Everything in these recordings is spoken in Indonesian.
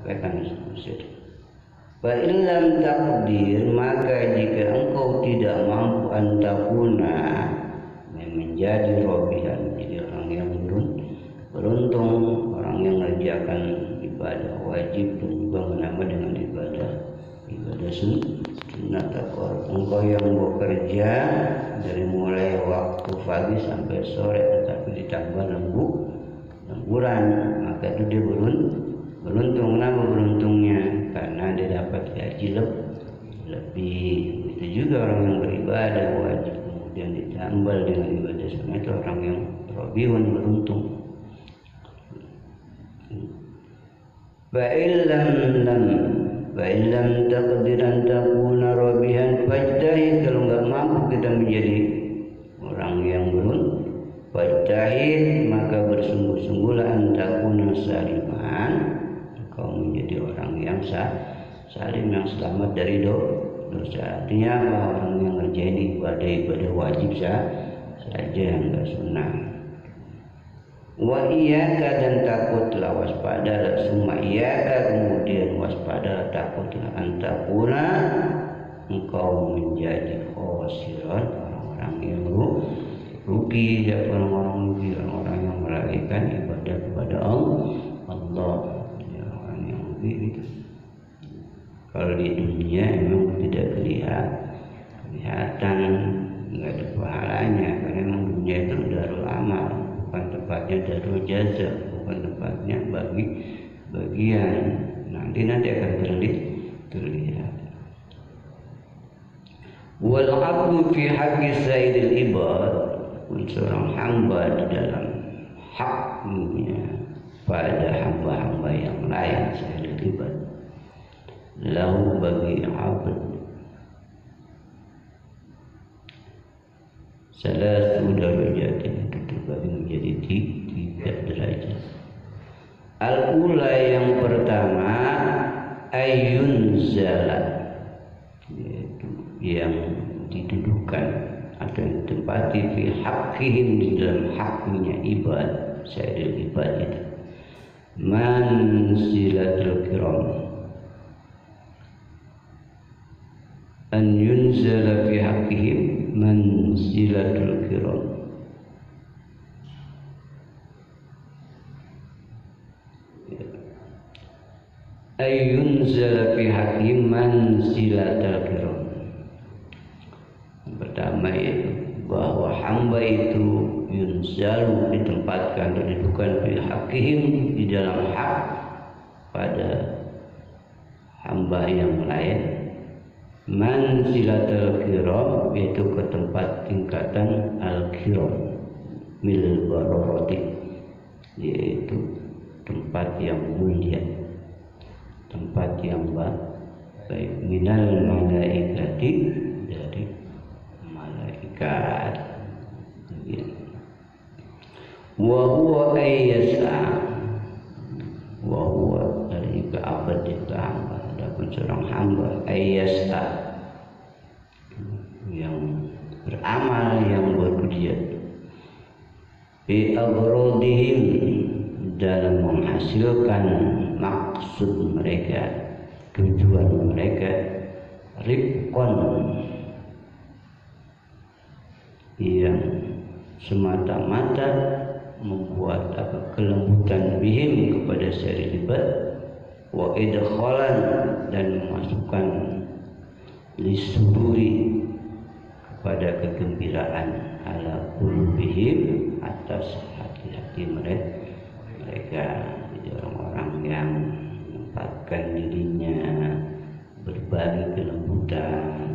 sampaikan Mesir. Fa illam taqdir, maka jika engkau tidak mampu antakuna menjadi robihan, jadi orang yang beruntung, orang yang mengerjakan ibadah wajib dan juga menambah dengan ibadah sunnah takwa. Engkau yang bekerja dari mulai waktu pagi sampai sore tetapi ditambah lemburan, maka itu dia beruntung. Kenapa beruntungnya? Karena dia dapat gaji lebih. Itu juga orang yang beribadah wajib kemudian ditambah dengan ibadah sunnah, itu orang yang robihun, beruntung. Fa'ilam taqdiran takuna robihan fajtahid, kalau nggak mampu kita menjadi orang yang beruntung, fajtahid maka bersungguh-sungguhlah antakuna saliman, kau menjadi orang yang salim, yang selamat dari dosa. Artinya apa? Orang yang ngerjain ibadah wajib saja, enggak sunnah. Wa iyyaka, dan takutlah, waspada, summa iyyaka, kemudian waspada, takutlah antakuna engkau menjadi khosiran, orang-orang yang rugi, orang-orang rugi, orang yang melalaikan ibadah kepada Allah, ya, orang yang rugi itu. Kalau di dunia memang tidak kelihatan, nggak ada pahalanya, karena memang dunia itu darul amal, bukan tempatnya darul jaza, bukan tempatnya bagian. Nanti akan terlihat. Wal abdu fi haqqi sayyidil ibad, seorang hamba di dalam haknya pada hamba-hamba yang lain, sayyidil ibad, lahu bagi abd salasu darajat, itu terbagi menjadi 3 derajat. Al-ula, yang pertama, ayun zalat, yaitu yang didudukan atau yang ditempati fi haqqihim, di dalam haknya ibad, sayyidil ibad itu, manzilatul kiram, an yunzala fi haqqihim manzilatul kiram. Ay yunzala fi haqqihim manzilatul kiram. Yang pertama itu bahwa hamba itu yunzalu, ditempatkan, didudukan fi haqqihim, di dalam hak pada hamba yang lain, manzilatul kiram, yaitu ke tempat tingkatan al-kiram, mil baroroti, yaitu tempat yang mulia, tempat yang baik, minal malaikati, dari malaikat. Wa huwa ayyasa, wa huwa dari keabad itu hamba, adapun seorang hamba ayyasa, yang beramal, yang bergiat, bi agrodihim, dalam menghasilkan maksud mereka, tujuan mereka, rifqan, yang semata-mata membuat kelembutan bihim, kepada sayyidil ibad, wa idkhalan, dan memasukkan lisururi, kepada kegembiraan, ala qulubihim, atas hati-hati mereka. Jadi orang-orang yang menempatkan dirinya, berbagi kelembutan,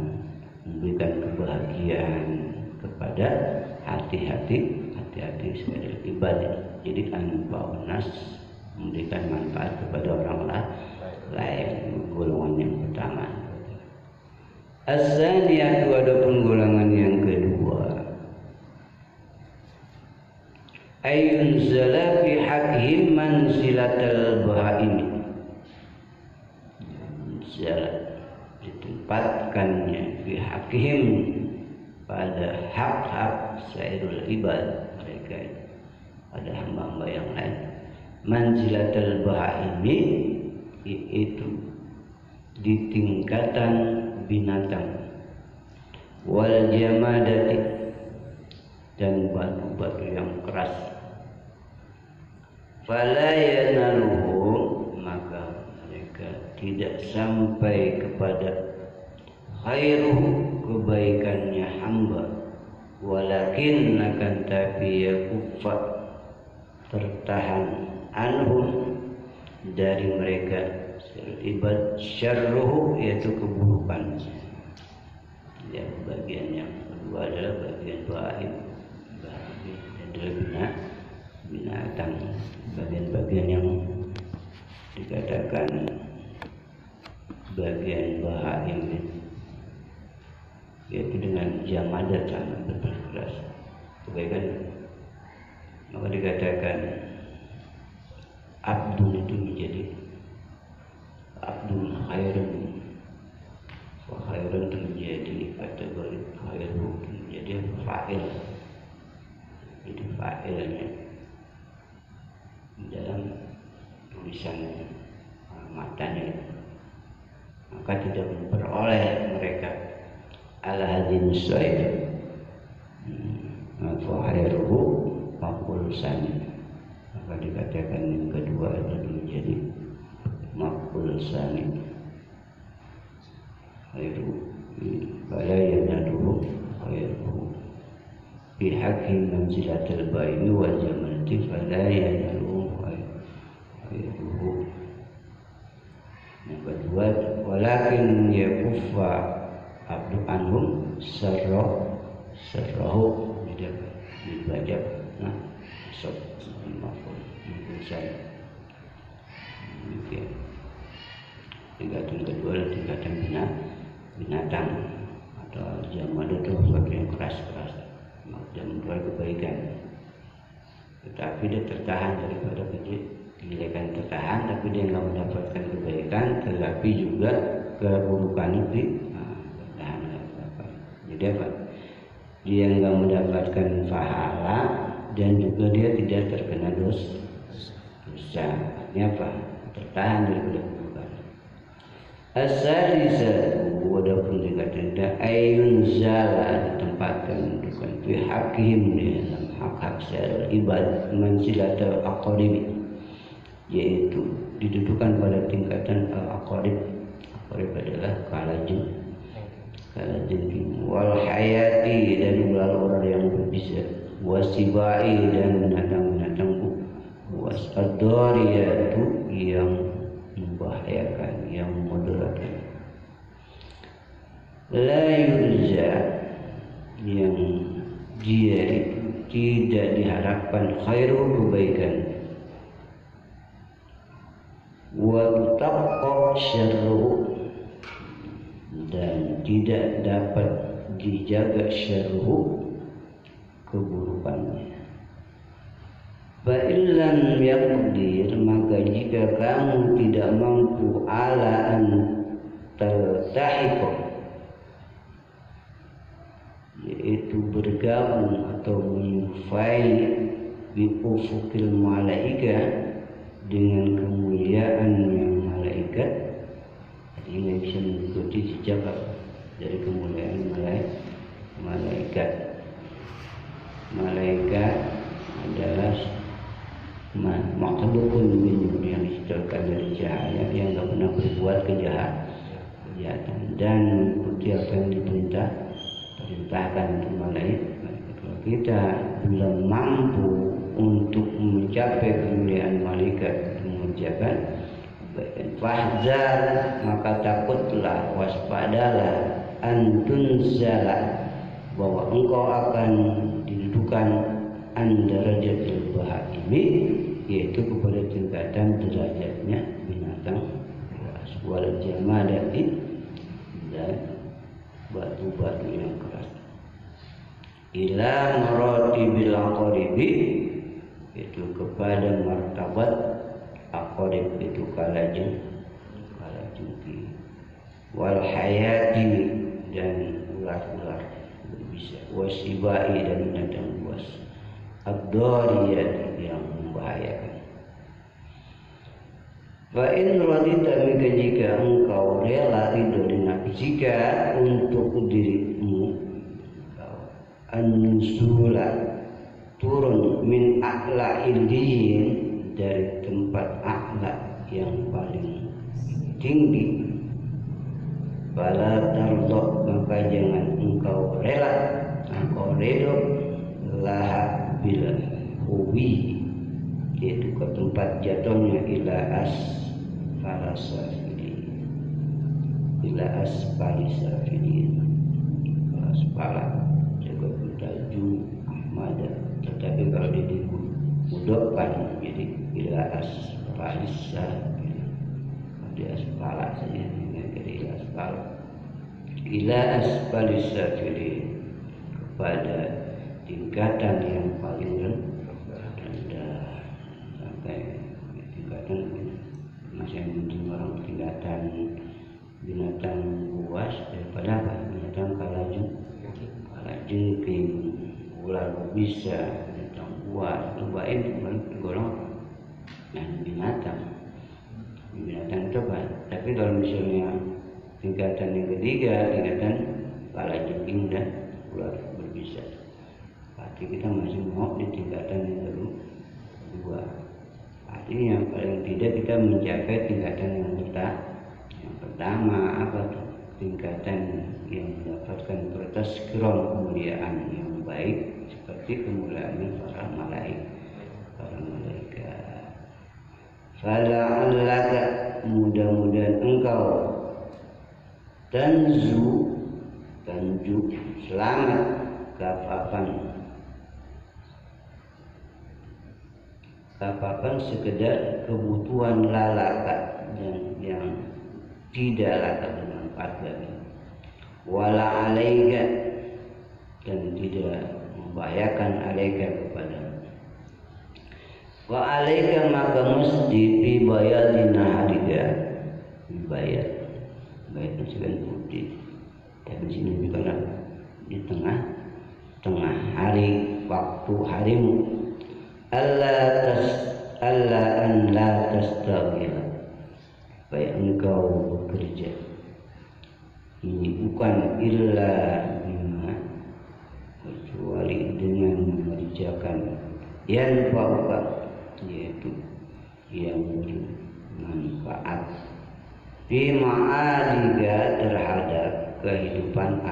memberikan kebahagiaan kepada hati-hati sayyidil ibad. Jadi anfa'unas, memberikan manfaat kepada orang lain, golongan yang pertama. As-saniyatu, adapun golongan yang kedua, ayun zala fi haqqihim manzilatal bahaimi, zala, ditempatkannya fi haqqihim, pada hak-hak sayyidul ibad, mereka pada hamba-hamba yang lain, manzilatal bahaimi, itu di tingkatan binatang, wal jamadati dan batu-batu yang keras. Fala yanaluhu, maka mereka tidak sampai kepada khairuhu, kebaikannya hamba, walakin akan tapi yakuffa, tertahan, anhum, dari mereka, ibad syarruhu, yaitu keburukan. Ya, bagian yang kedua adalah bagian baik, adalah binatang, bagian-bagian yang dikatakan bagian bahaim, yaitu dengan jamadat sangat berkeras kebaikan, maka dikatakan abdul itu menjadi abdul khairun, khairun itu menjadi kategori khairun, menjadi fa'il, itu fa'ilnya dalam tulisan matanya, maka tidak memperoleh mereka ala hadin suaid khairuhu maqul sani, maka dikatakan yang kedua adalah menjadi maqul sani, khairu bala yanaluhu khairuhu bihaqqi manzilatil baini wal jamalati fala yanaluhu khairuhu. Yang kedua, walakin yakuffa abdu anhum sarrahu, tidak dibaca sob maful saya. Tingkatan kedua adalah tingkatan binatang atau jamal, itu sesuatu yang keras-keras dan memperoleh kebaikan, tetapi dia tertahan daripada kejelekan, tertahan tapi dia nggak mendapatkan kebaikan, tetapi juga keburukan itu tertahan. Jadi apa? Dia nggak mendapatkan pahala dan juga dia tidak terkena dosa. Ini apa? Tertahan daripada keburukan. As-salisatu, walaupun dikatakan ayun zala, ditempatkan bukan fi hakim, dalam hak-hak syar'i ibad manzilatul aqrib, yaitu didudukan pada tingkatan al-aqrib. Aqrib adalah kalajeng, wal hayati, dan ular-ular yang berbisa, wasibai, dan binatang-binatang wasadoriyatu, yang membahayakan, yang mudaratkan, la yurja, yang dia tidak diharapkan khairu, kebaikan, wa taqqa syarru, dan tidak dapat dijaga syarru, keburukannya. Fa'illam yaqdir, maka jika kamu tidak mampu ala an taltahiqa, yaitu bergabung atau menyufai bi ufukil malaika, dengan kemuliaan yang malaikat, ini bisa mengikuti jejak dari kemuliaan malaikat. Malaikat adalah makhlukun yang diciptakan dari cahaya, yang tidak pernah berbuat kejahatan dan mengikuti apa yang diperintahkan untuk malaikat. Kalau kita belum mampu untuk mencapai kemuliaan malaikat, mengerjakan kebaikan, fahzar, maka takutlah, waspadalah, antunzala, bahwa engkau akan didudukan andarajatul bahaimi, yaitu kepada tingkatan derajatnya binatang, wal jamadati, dan batu-batu yang keras, ila maratibil aqribi, itu kepada martabat aqrib, itu kalajeng, wal hayati, dan ular-ular berbisa, wasibai, dan binatang buas, ad-dariyat, yang membahayakan. Wa in radita maka jika engkau rela ridho jika untuk dirimu an-nuzula turun min a'la illiyin dari tempat a'la yang paling tinggi, fala tardha maka jangan engkau rela, engkau ridho laha bil huwi, yaitu ke tempat jatuhnya ila asfali safilin, aspala juga bertaju Ahmad, tetapi kalau didudukkan jadi ila asfali safilin, di aspala saja, jadi ila asfali safilin, kepada tingkatan yang paling rendah, sampai tingkatan masih mungkin orang tingkatan binatang buas daripada apa? Binatang kalajengking, ular bisa, binatang buas, lubain tergolong binatang coba. Tapi kalau misalnya tingkatan yang ketiga, tingkatan kalajengking dan ular berbisa, berarti kita masih mau di tingkatan yang kedua. Artinya paling tidak kita mencapai tingkatan yang pertama, apa tuh? Tingkatan yang mendapatkan tazkirah, kemuliaan yang baik seperti kemuliaan para malaikat. Fala'allaka, mudah-mudahan engkau tanju selamat kapapan sekedar kebutuhan lalaka yang tidak laka bermanfaat lagi, wala alaika, dan tidak membahayakan alaika kepadamu. Wa alaika maka mesti bibayadina harga, bayat masukkan putih, tapi sini bukan di tengah hari, waktu harimu. Allah an la tastaghil, supaya engkau bekerja ini bukan illa bima, kecuali dengan mengerjakan yang fa'uka, yaitu yang bermanfaat fi ma'adika, terhadap kehidupan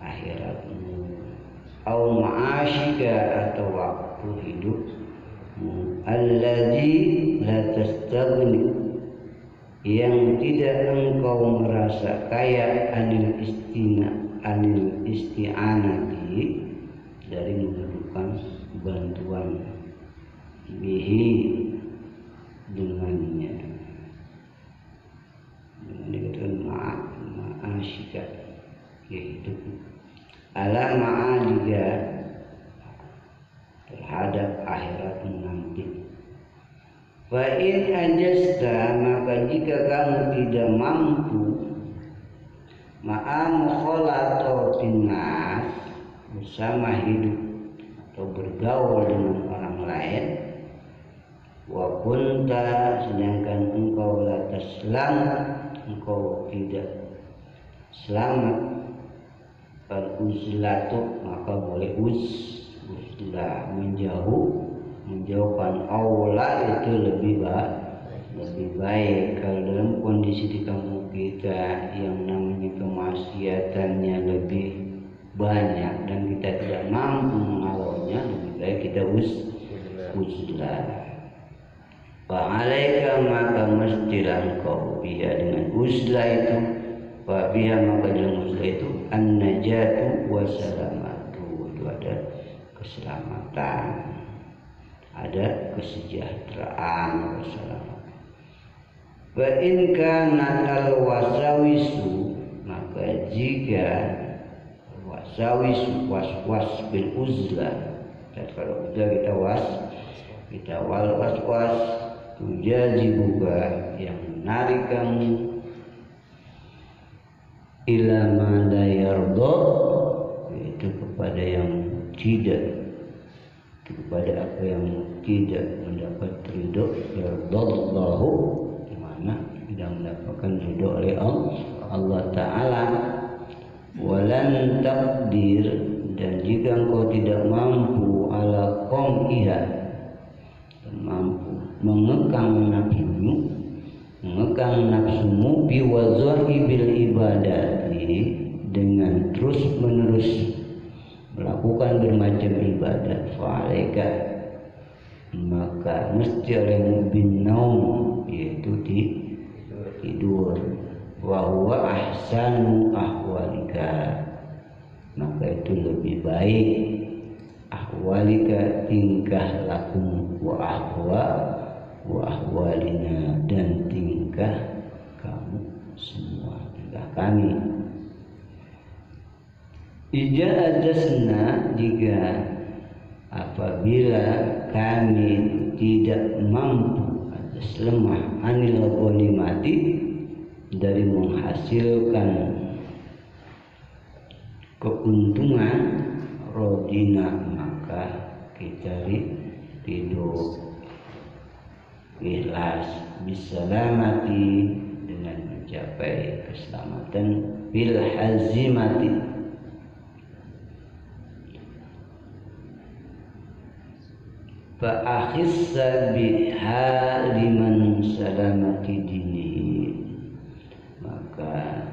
akhiratmu, au ma'asyika, atau waktu hidupmu, alladzi la tastaghni, yang tidak engkau merasa kaya, anil isti'anati, dari memerlukan bantuan, bihi, dengannya, dengan dikatakan ma'asyika, yaitu ala ma'adika, terhadap akhirat nanti. Fa in anjasta, maka jika kamu tidak mampu mukhalatatin nas, bersama hidup atau bergaul dengan orang lain, wa kunta, sedangkan engkau la taslam, engkau tidak selamat, fal uzlatu, maka boleh uzlah, menjauhkan aula, itu lebih baik. Kalau dalam kondisi di kampung kita yang namanya kemaksiatannya lebih banyak dan kita tidak mampu mengawalnya, lebih baik kita uzlah. Fa'alaika, maka mestilah engkau biha, dengan uzlah itu, wa biha, maka dalam uzlah itu, an-najatu wa salamatu, itu ada keselamatan, ada kesejahteraan, wassalamu. Wa in kana al-wasawisu, maka jika wasawisu, was bil uzlah, dan kalau uzlah kita was tujazibuka, yang menarik kamu ila ma la yarda, itu kepada yang tidak, kepada apa yang tidak mendapat ridho, yardallahu, mengekang nafsumu biwadha'ibil ibadati, dengan terus menerus melakukan bermacam ibadat, fa'alaika, maka mesti olehmu bin naum, yaitu tidur, wa huwa ahsanu ahwalika, maka itu lebih baik, ahwalika tingkah lakum, wa ahwalina dan tingkah kamu semua, tingkah kami. Ija ajasna, jika apabila kami tidak mampu, ajas lemah, anil ghanimati, dari menghasilkan keuntungan, rodina, maka kita tidur ikhlas, bisalamati, dengan mencapai keselamatan, bil hazimati, fa'akhissa biha liman salamati dinihi, maka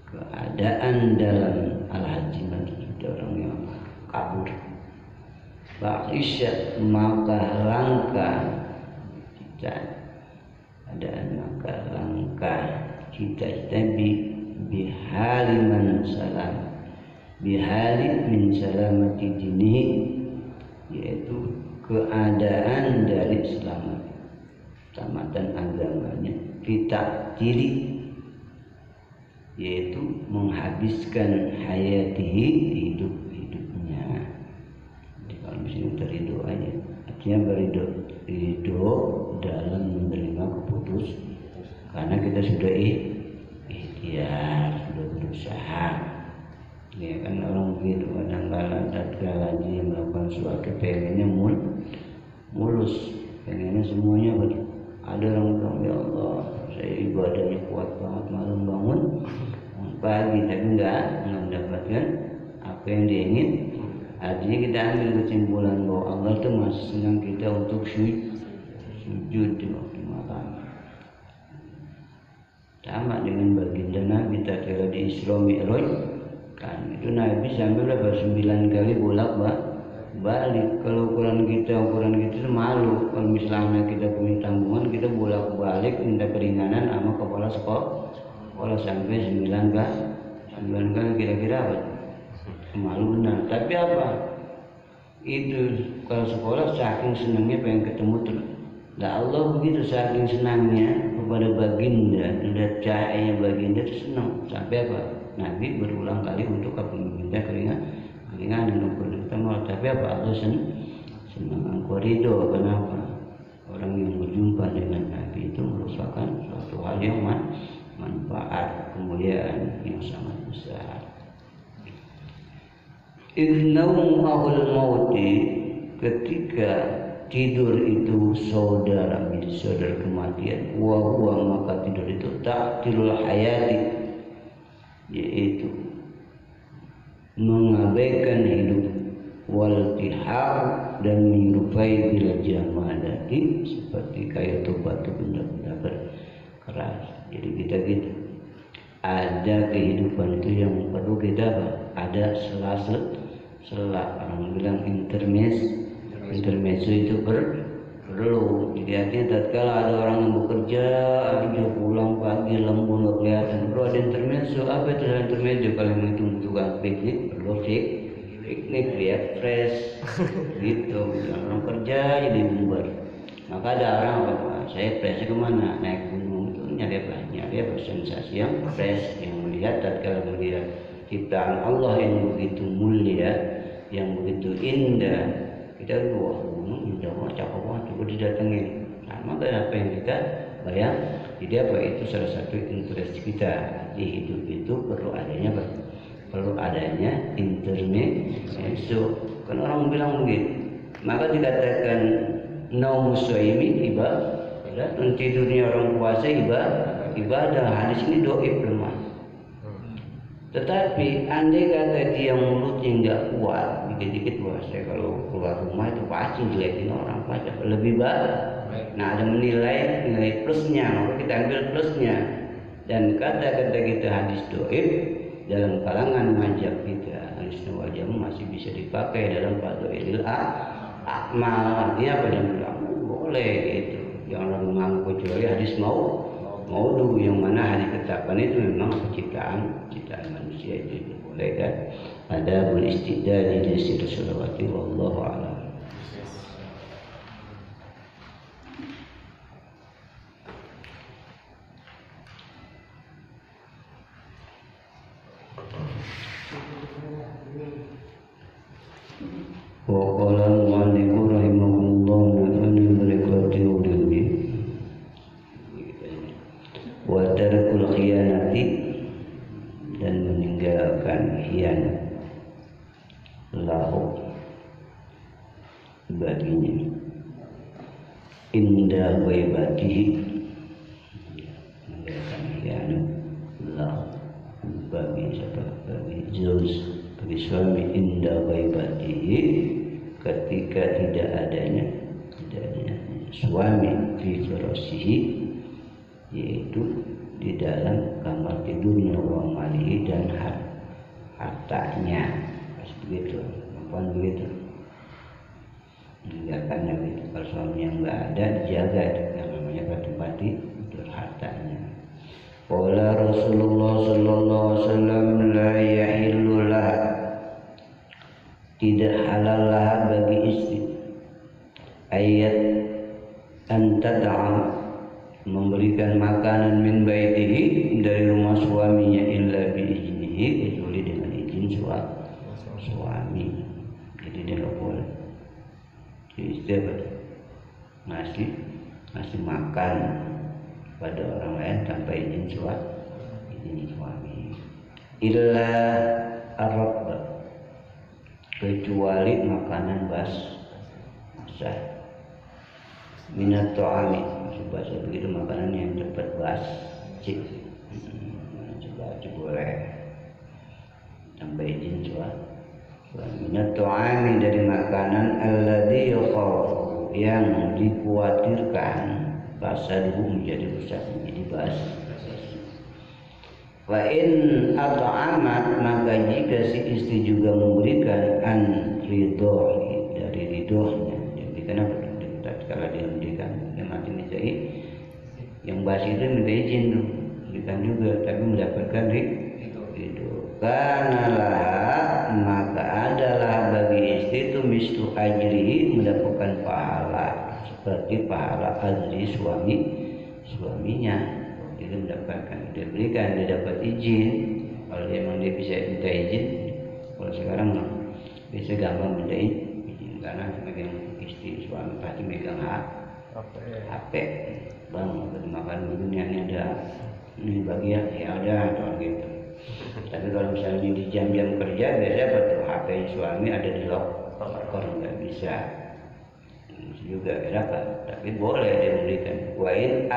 keadaan dalam al-hazimah itu orang yang kabur, fa'akhissa, maka langkah kita, keadaan maka langkah kita bihali man salam, bihali min salamati dinihi, yaitu keadaan dari selamatan agamanya, kita diri, yaitu menghabiskan hayatihi, hidupnya. Jadi kalau misalnya terido aja, artinya berido dalam menerima keputusan, karena kita sudah ikhtiar, sudah berusaha. Ya kan orang begitu, kadang-kadang tatkala dia melakukan suatu pengennya mulus, pengennya semuanya ada orang bilang, ya Allah saya ibadahnya kuat banget, malam bangun pagi, tapi enggak mendapatkan apa yang dia ingin. Artinya kita ambil kesimpulan bahwa Allah itu masih senang kita untuk sujud di waktu malam. Sama dengan baginda Nabi tatkala di Isra Mi'raj, kan itu Nabi sampai berapa 9 kali bolak-balik. Kalau ukuran kita itu malu. Kalau misalnya kita punya tanggungan, kita bolak-balik minta keringanan sama kepala sekolah sampai 9 kali, kira-kira apa? Malu benar. Tapi apa? Itu kalau sekolah saking senangnya pengen ketemu terus. Nah Allah begitu saking senangnya kepada baginda, lihat cahayanya baginda itu senang. Sampai apa? Nabi berulang kali untuk meminta keringanan untuk kita mau, tapi apa Allah senang, engkau ridho. Kenapa? Orang yang berjumpa dengan Nabi itu merupakan suatu hal yang manfaat, kemuliaan yang sangat besar. Innau ahul mauti, ketika tidur itu saudara kematian, wa maka tidur itu ta'tilul hayati, yaitu mengabaikan hidup, wal tihar, dan menyerupai bil jamadati, seperti kayak batu benda-benda keras. Jadi kita gitu, ada kehidupan itu yang perlu kita ada sela, orang bilang intermezzo itu perlu. Jadi artinya tatkala ada orang yang bekerja, dia pulang pagi lembur nggak kelihatan, perlu ada intermezzo. Apa itu intermezzo? Kalau itu tukang piknik, perlu piknik biar fresh gitu. Orang kerja jadi bubar, maka ada orang saya freshnya kemana? Naik gunung, itu nyari apa sensasi yang fresh, yang melihat tatkala melihat ciptaan Allah yang begitu mulia, yang begitu indah, kita wah indah banget, cakep banget, coba didatengin. Nah, maka apa yang kita bayang, jadi apa itu salah satu interest kita di hidup itu perlu adanya intermezzo. Kan orang bilang begitu, maka dikatakan naumus shaimi ibadah, tidurnya orang puasa ibadah. Hadis ini dhaif lemah. Tetapi andai kata dia mulutnya nggak kuat, dikit-dikit saya kalau keluar rumah itu pasti jelekin orang, lebih baik. Nah ada nilai mengenai plusnya, maka kita ambil plusnya. Dan kata-kata kita hadis dhaif dalam kalangan mazhab kita Ahlussunnah wal Jamaah masih bisa dipakai dalam fadhailul a'mal. Artinya apa yang bilang boleh gitu. Jangan menganggap kecuali hadis maudhu yang mana hadis ketetapan itu memang ciptaan manusia itu boleh kan. Ada istidlal di sisi salawati wallahu a'lam. Wa qala al-mu'allif rahimahullah nafa'ana barakatuh ulumi wa tarakul khiyanati dan meninggalkan khianat lahu baginya inda ghaibatihi, meninggalkan khianat lahu bagi siapa, bagi zauj, bagi suami inda ghaibatihi, ketika tidak adanya suami fi firasihi, yaitu di dalam kamar tidurnya wa malihi dan hartanya. Pas begitu, apaan begitu? Meninggalkannya begitu. Kalau suami yang nggak ada, dijaga itu yang namanya pati tidur hartanya. Qala Rasulullah sallallahu alaihi wasallam la yahillu laha, tidak halal lah bagi istri ayat antad'am, memberikan makanan min baitihi, dari rumah suaminya, illa bi iznihi, kecuali dengan izin suami. Jadi dia nggak boleh istri ngasih makan pada orang lain tanpa izin suami. Illa ar-rabb, kecuali makanan basah, minat ta'ami, bahasa begitu, makanan yang cepat basi, coba boleh tanpa izin suami. Minat ta'ami, dari makanan alladhi yukhafu, yang dikhawatirkan basaduhu, menjadi rusak, menjadi basi. Wa in at'amat, maka jika si istri juga memberikan an ridhohi, dari ridhonya, diberikan apa? Kalau dia memberikan yang mati nizai, yang basi itu minta izin tuh, berikan juga, tapi mendapatkan ridho. Karena lah, maka adalah bagi istri itu mislu ajrihi, mendapatkan pahala seperti pahala ajri suaminya. Dia mendapatkan, dia berikan, dia dapat izin. Kalau memang dia bisa minta izin, kalau sekarang bisa gampang minta izin, karena sebagian istri suami pasti megang HP. Bang, makan dulu nih, ada ini bagian, ya udah kalau gitu. Tapi kalau misalnya di jam-jam kerja, biasanya apa tuh, HP suami ada di locker, nggak bisa juga dapat. Tapi boleh dia memberikan. Wa in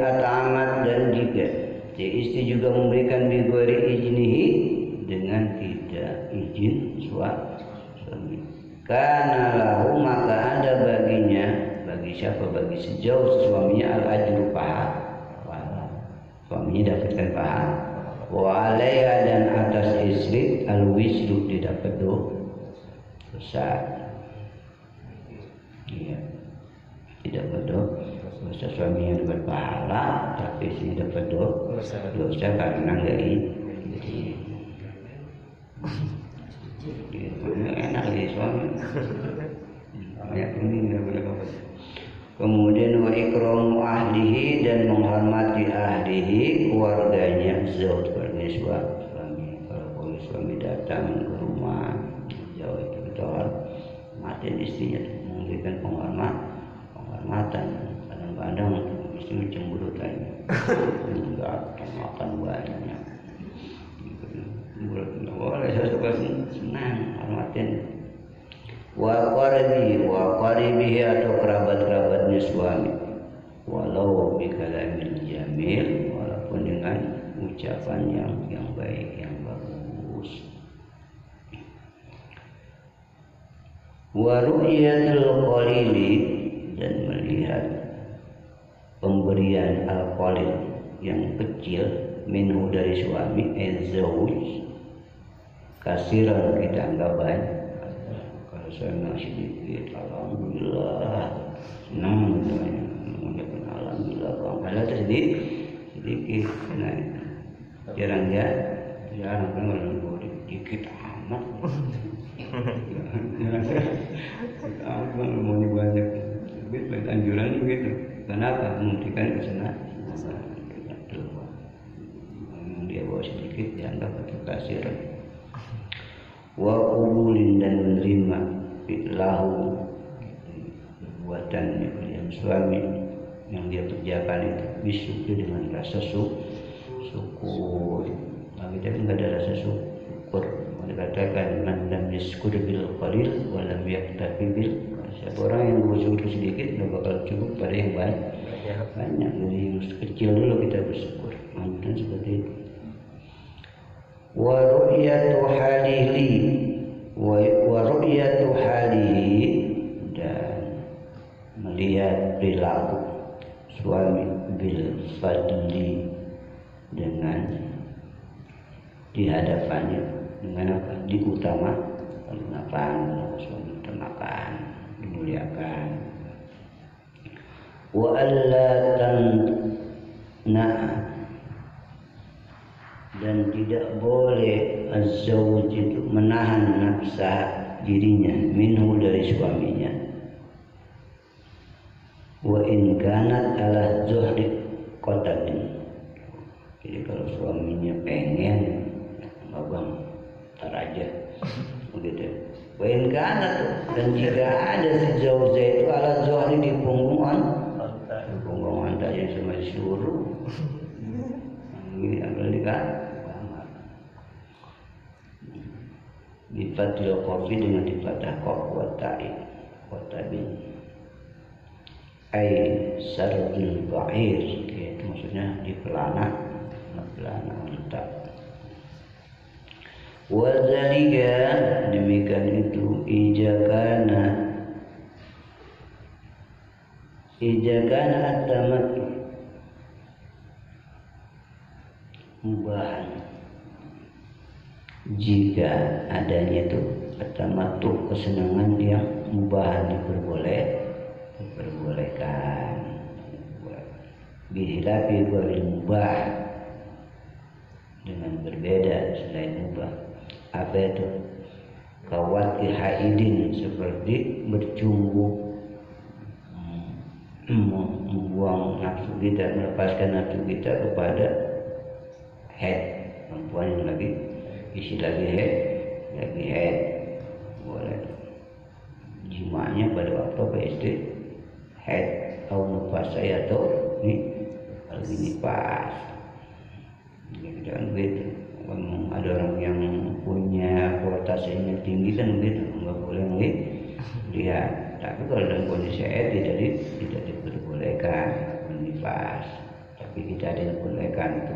at'amat, dan jika si istri juga memberikan bi ghairi iznihi, dengan tidak izin suami, karena lahu, maka ada baginya, bagi siapa, bagi sejauh suaminya, al ajru, pahala, suaminya dapatkan pahala. Wa alaiha, dan atas istri al wisru, didapat dosa. Iya, tidak dosa, suami yang dapat pahala, tapi istrinya dapat dosa karena nggak izin. Enak di suami. Banyak ini nggak boleh apa. Kemudian wa ikramu ahlihi, dan menghormati ahlihi, keluarganya, zauj, keluarga suami. Kalau suami datang ke rumah jauh itu kita hormatin istrinya, memberikan penghormatan. Kadang-kadang istri cemburu tanya, enggak makan banyak. Boleh, saya suka senang hormatin. Wa qaribihi, atau kerabat-kerabatnya suami, walau bi kalamil jamil, walaupun dengan ucapan yang baik, yang bagus. Wa ru'yatul qalili, dan pemberian al-qalil yang kecil minhu dari suami az-zawj kasiran kita anggap banyak. Kalau saya sedikit alhamdulillah senang mengucapkan alhamdulillah kalau sedikit nah, jarang kan kalau sedikit amat apa mau banyak baik anjuran begitu. Kenapa memberikan kesenangan dia bawa sedikit dianggap kasir. Wa qubulin dan menerima lahu perbuatannya yang suami yang dia kerjakan itu bisyukur dengan rasa syukur. Bagi dia enggak ada rasa syukur. Dikatakan man lam yashkur bil qalil wa lam yaktafi bil siapa orang yang bersyukur sedikit tidak bakal cukup pada yang banyak. Jadi yang kecil dulu kita bersyukur. Mantan seperti itu. Wa ru'yatu halihi wa ru'yatu halihi dan melihat perilaku suami bil fadli dengan di hadapannya dengan apa? Diutamakan, suami utamakan, dimuliakan. Wa alla dan tidak boleh az-zawj itu menahan nafsa dirinya minhu dari suaminya. Wa in kanat ala zuhri qatatin. Jadi kalau suaminya pengen abang tar aja begitu. Wa in kanat dan jika ada si zawj itu ala zuhri di punggungan tadi sama disuruh ini agak dekat difatil kofi dengan difatah kof wa tabi ai sardul ba'ir itu maksudnya di pelana unta. Wa zalika demikian itu ijakana at-tamattu mubahan jika adanya itu at-tamattu kesenangan yang mubahan diperbolehkan bihilafi ghairil mubah dengan berbeda selain mubah. Apa itu? Kawati haidin seperti bercumbu membuang nafsu kita, melepaskan nafsu kita kepada head perempuan yang lagi head boleh jimanya pada waktu PSD head atau nafas saya atau lagi nifas. Jangan begitu. Ada orang yang punya kualitasnya tinggi kan begitu, nggak boleh lihat. Tapi kalau dalam kondisi tidak diperbolehkan nifas, tapi kita diperbolehkan itu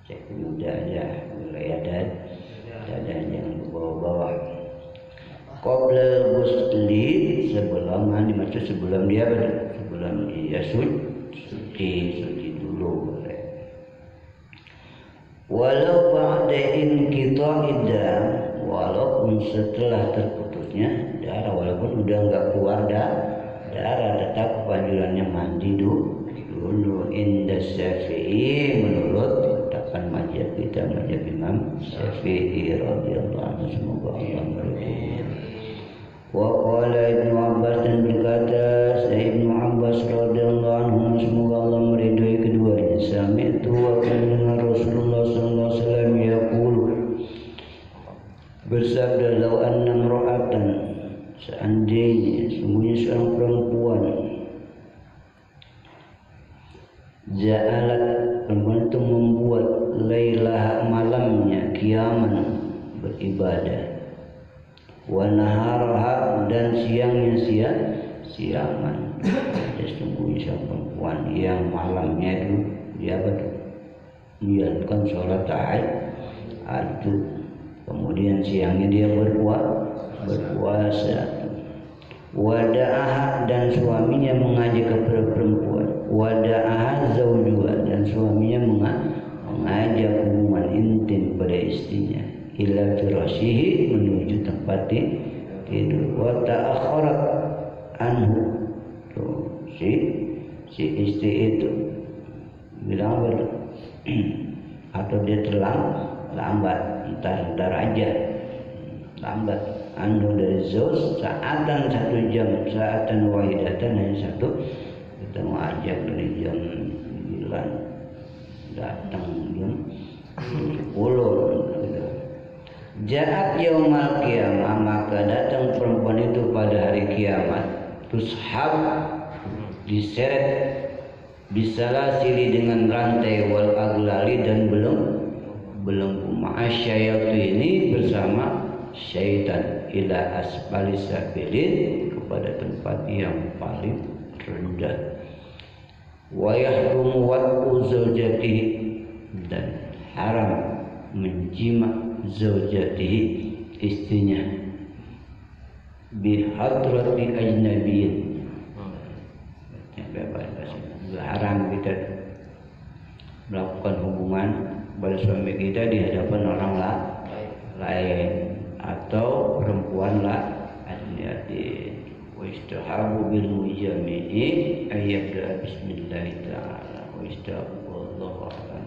cek udah aja wilayah dadanya yang bawah-bawah. Qabla ghusli sebelum dimaksud sebelum dia suci dulu boleh. Walau ba'da inqita'id dam, walaupun setelah terputusnya darah, walaupun udah enggak keluar darah, tetap kewajibannya mandi dulu inda Syafi'i menurut katakan mazhab kita, mazhab Imam Syafi'i radhiyallahu anhu, semoga Allah meridhoi. Wa qala Ibnu Abbas dan berkata Ibnu Abbas radhiyallahu anhu, semoga Allah meridhoi keduanya, sami'tu wa kana Rasulullah sallallahu alaihi wasallam yaqul, bersabda, lau anna imra'atan, seandainya sungguhnya seorang perempuan, ja'alat, perempuan itu membuat lailah malamnya qiyaman beribadah, wa naharaha dan siangnya siangan. Sesungguhnya seorang perempuan yang malamnya itu dia menjalankan sholat tahajud, kemudian siangnya dia berpuasa, Wada'aha dan suaminya mengajak kepada perempuan. Wada'aha zawjuha dan suaminya mengajak hubungan intim pada istrinya. Ila firasyihi menuju tempat tidur. Wa ta'akharat anhu. Tuh, si istri itu bilang apa? Atau dia lambat, entar aja lambat. Anu dari zauj saatan 1 jam, saatan wahidatan hanya 1. Kita mau ajak dari jam 9 datang jam 10 gitu. Ja'at yaumal qiyamah, maka datang perempuan itu pada hari kiamat. Tushab, diseret, bisalasili dengan rantai, wal aglali dan belenggu. Ma'asyayatu ini bersama syaitan ila asfali sabilin, kepada tempat yang paling rendah. Wa yahrumu wat'u zawjatihi, dan haram menjima zawjatihi, istrinya, bihadrati ajnabiyin, haram kita melakukan hubungan pada suami kita di hadapan orang lain atau perempuan ajnabi. Wa istahabu bil mujami'i ayyabda bismillah ta'ala. Wa istahabu wallahu a'lam.